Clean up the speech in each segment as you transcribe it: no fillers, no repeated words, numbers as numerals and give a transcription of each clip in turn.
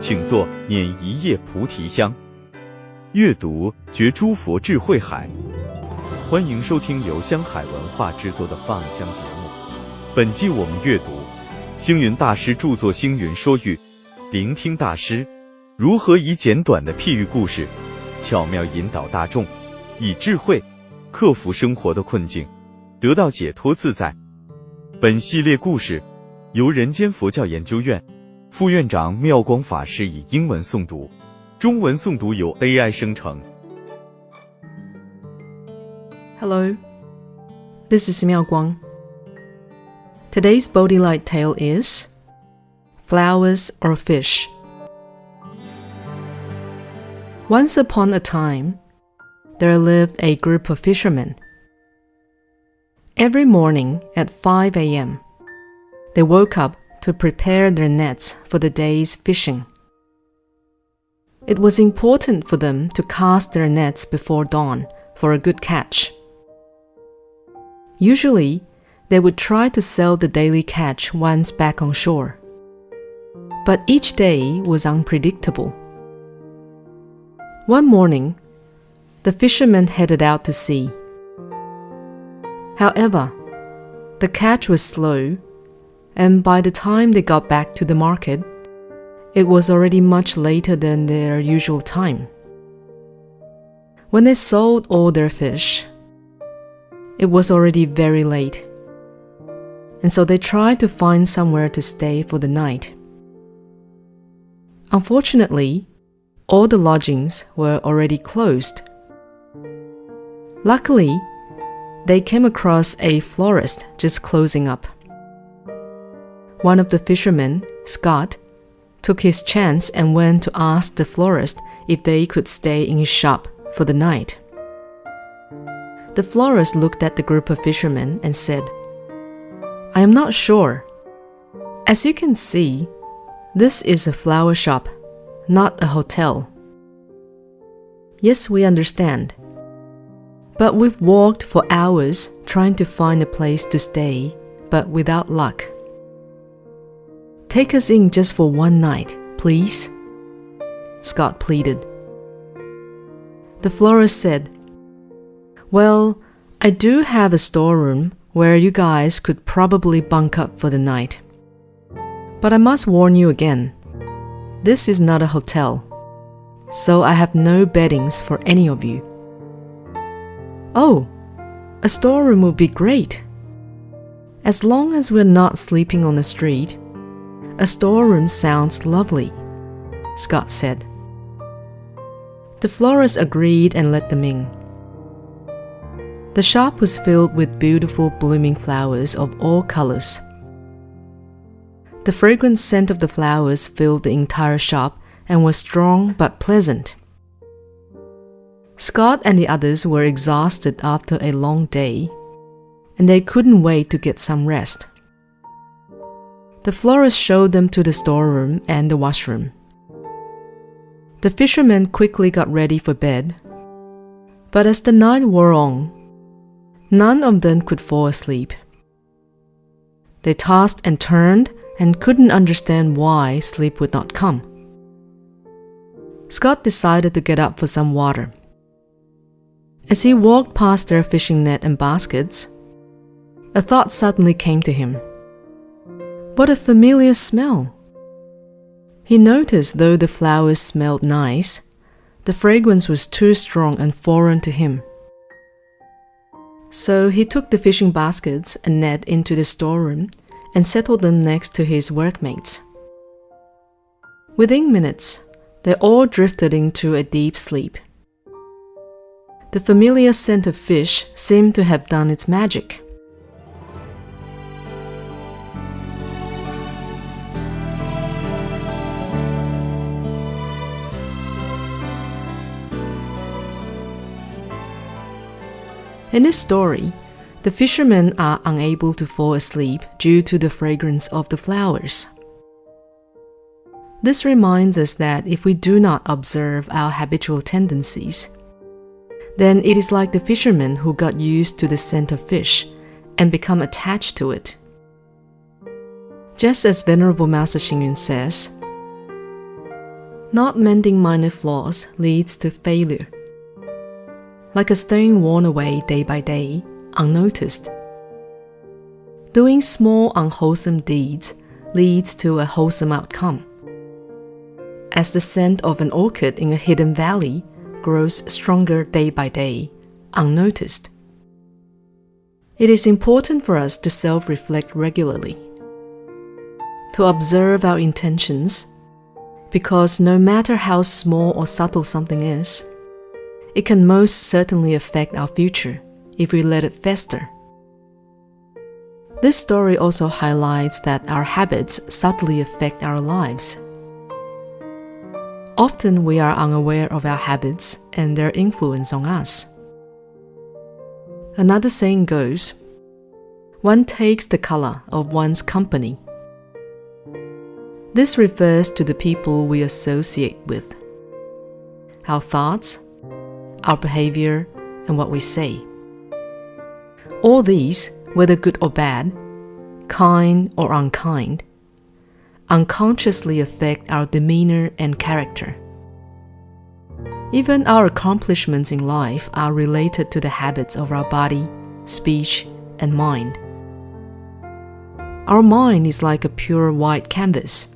请坐，捻一叶菩提香。阅读觉诸佛智慧海。欢迎收听由香海文化制作的 Fun 香节目。本季我们阅读星云大师著作《星云说喻》，聆听大师如何以简短的譬喻故事，巧妙引导大众，以智慧克服生活的困境，得到解脱自在。本系列故事由人间佛教研究院副院长妙光法师以英文诵读，中文诵读由 AI 生成。Hello, this is Miao Guang. Today's Bodhi Light Tale is Flowers or Fish. Once upon a time, there lived a group of fishermen. Every morning at 5 a.m., they woke up to prepare their nets for the day's fishing. It was important for them to cast their nets before dawn for a good catch. Usually, they would try to sell the daily catch once back on shore. But each day was unpredictable. One morning, the fishermen headed out to sea. However, the catch was slow, and by the time they got back to the market, it was already much later than their usual time. When they sold all their fish, it was already very late, and so they tried to find somewhere to stay for the night. Unfortunately, all the lodgings were already closed. Luckily, they came across a florist just closing up. One of the fishermen, Scott, took his chance and went to ask the florist if they could stay in his shop for the night. The florist looked at the group of fishermen and said, "I am not sure. As you can see, this is a flower shop, not a hotel. Yes, we understand. But we've walked for hours trying to find a place to stay, but without luck. Take us in just for one night, please," Scott pleaded. The florist said, "Well, I do have a storeroom where you guys could probably bunk up for the night. But I must warn you again, this is not a hotel, so I have no beddings for any of you." "Oh, a storeroom would be great. As long as we're not sleeping on the street, a storeroom sounds lovely," Scott said. The florist agreed and let them in. The shop was filled with beautiful blooming flowers of all colors. The fragrant scent of the flowers filled the entire shop and was strong but pleasant. Scott and the others were exhausted after a long day, and they couldn't wait to get some rest. The florist showed them to the storeroom and the washroom. The fishermen quickly got ready for bed, but as the night wore on, none of them could fall asleep. They tossed and turned and couldn't understand why sleep would not come. Scott decided to get up for some water. As he walked past their fishing net and baskets, a thought suddenly came to him. What a familiar smell! He noticed though the flowers smelled nice, the fragrance was too strong and foreign to him. So he took the fishing baskets and net into the storeroom and settled them next to his workmates. Within minutes, they all drifted into a deep sleep. The familiar scent of fish seemed to have done its magic. In this story, the fishermen are unable to fall asleep due to the fragrance of the flowers. This reminds us that if we do not observe our habitual tendencies, then it is like the fishermen who got used to the scent of fish and become attached to it. Just as Venerable Master Xing Yun says, Not mending minor flaws leads to failure. Like a stone worn away day by day, unnoticed. Doing small unwholesome deeds leads to a wholesome outcome. As the scent of an orchid in a hidden valley grows stronger day by day, unnoticed. It is important for us to self-reflect regularly, to observe our intentions, because no matter how small or subtle something is, it can most certainly affect our future if we let it fester. This story also highlights that our habits subtly affect our lives. Often we are unaware of our habits and their influence on us. Another saying goes, one takes the color of one's company. This refers to the people we associate with, our thoughts, our behavior, and what we say. All these, whether good or bad, kind or unkind, unconsciously affect our demeanor and character. Even our accomplishments in life are related to the habits of our body, speech, and mind. Our mind is like a pure white canvas.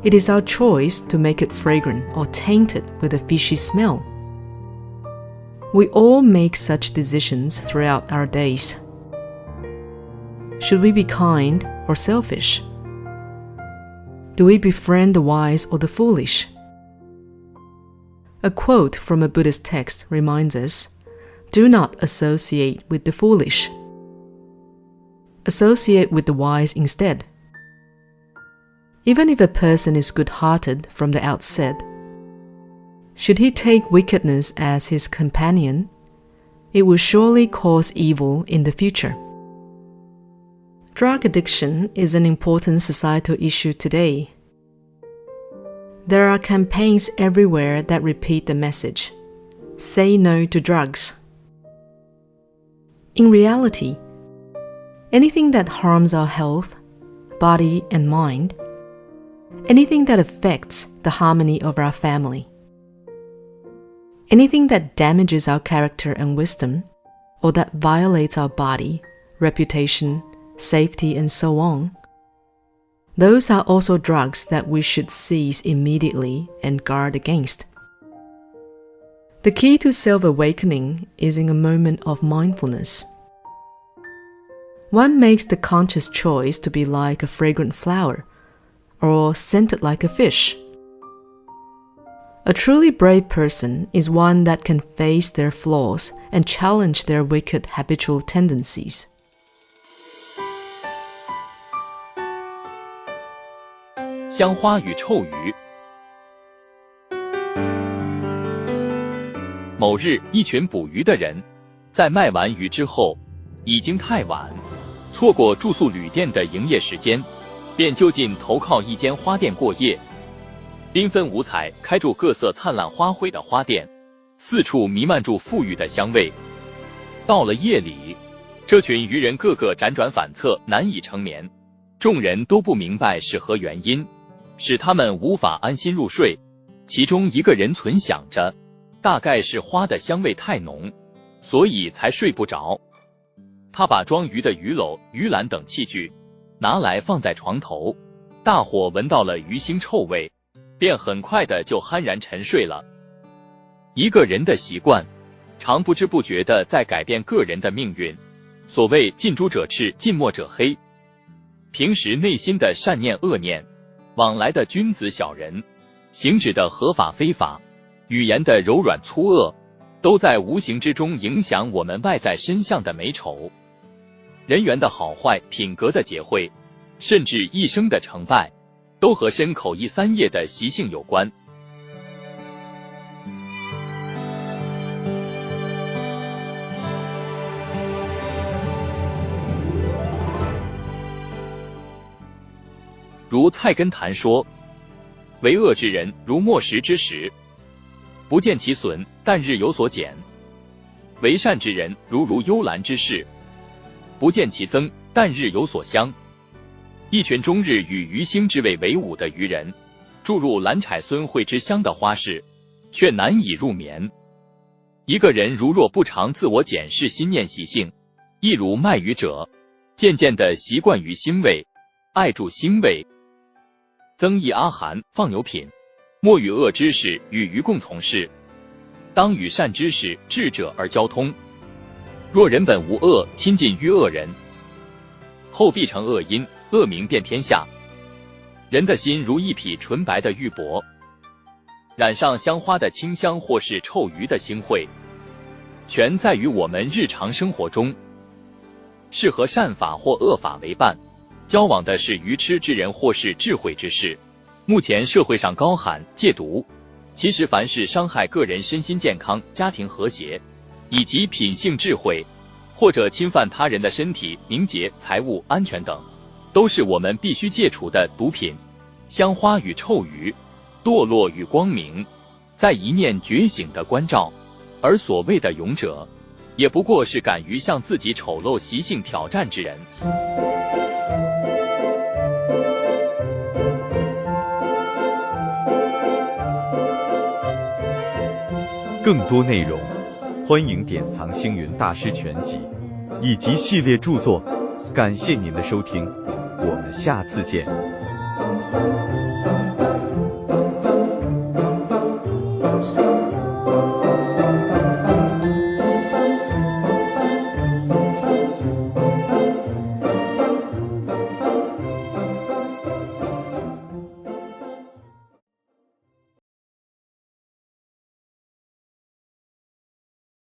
It is our choice to make it fragrant or taint it with a fishy smell. We all make such decisions throughout our days. Should we be kind or selfish? Do we befriend the wise or the foolish? A quote from a Buddhist text reminds us, do not associate with the foolish. Associate with the wise instead. Even if a person is good-hearted from the outset, should he take wickedness as his companion, it will surely cause evil in the future. Drug addiction is an important societal issue today. There are campaigns everywhere that repeat the message, say no to drugs. In reality, anything that harms our health, body, and mind, anything that affects the harmony of our family, anything that damages our character and wisdom, or that violates our body, reputation, safety, and so on, those are also drugs that we should seize immediately and guard against. The key to self-awakening is in a moment of mindfulness. One makes the conscious choice to be like a fragrant flower or scented like a fish. A truly brave person is one that can face their flaws and challenge their wicked habitual tendencies. 香花与臭鱼。某日，一群捕鱼的人在卖完鱼之后，已经太晚，错过住宿旅店的营业时间，便就近投靠一间花店过夜。缤纷五彩、开住各色灿烂花卉的花店，四处弥漫住馥郁的香味。到了夜里，这群渔人个个辗转反侧，难以成眠。众人都不明白是何原因，使他们无法安心入睡。其中一个人存想着，大概是花的香味太浓，所以才睡不着。他把装鱼的鱼篓、鱼篮等器具拿来放在床头，大伙闻到了鱼腥臭味，便很快的就酣然沉睡了。一个人的习惯，常不知不觉的在改变个人的命运。所谓近朱者赤，近墨者黑。平时内心的善念恶念，往来的君子小人，行止的合法非法，语言的柔软粗恶，都在无形之中影响我们外在身相的美丑。人缘的好坏，品格的洁慧，甚至一生的成败，都和身口意三业的习性有关。如菜根谭说，为恶之人如磨石之石，不见其损，但日有所减；为善之人如幽兰之势，不见其增，但日有所香。一群终日与鱼腥之味为伍的渔人，注入蓝采孙蕙之香的花市，却难以入眠。一个人如若不常自我检视心念习性，亦如卖鱼者，渐渐地习惯于腥味，爱住腥味。增益阿含，放牛品，莫与恶知识与愚共从事，当与善知识智者而交通。若人本无恶，亲近于恶人，后必成恶因，恶名遍天下。人的心如一匹纯白的玉帛，染上香花的清香或是臭鱼的腥秽，全在于我们日常生活中是和善法或恶法为伴，交往的是愚痴之人或是智慧之士。目前社会上高喊戒毒，其实凡是伤害个人身心健康、家庭和谐以及品性智慧，或者侵犯他人的身体、名节、财物安全等，都是我们必须戒除的毒品。香花与臭鱼，堕落与光明，在一念觉醒的关照。而所谓的勇者，也不过是敢于向自己丑陋习性挑战之人。更多内容，欢迎典藏星云大师全集以及系列著作。感谢您的收听，我们下次见。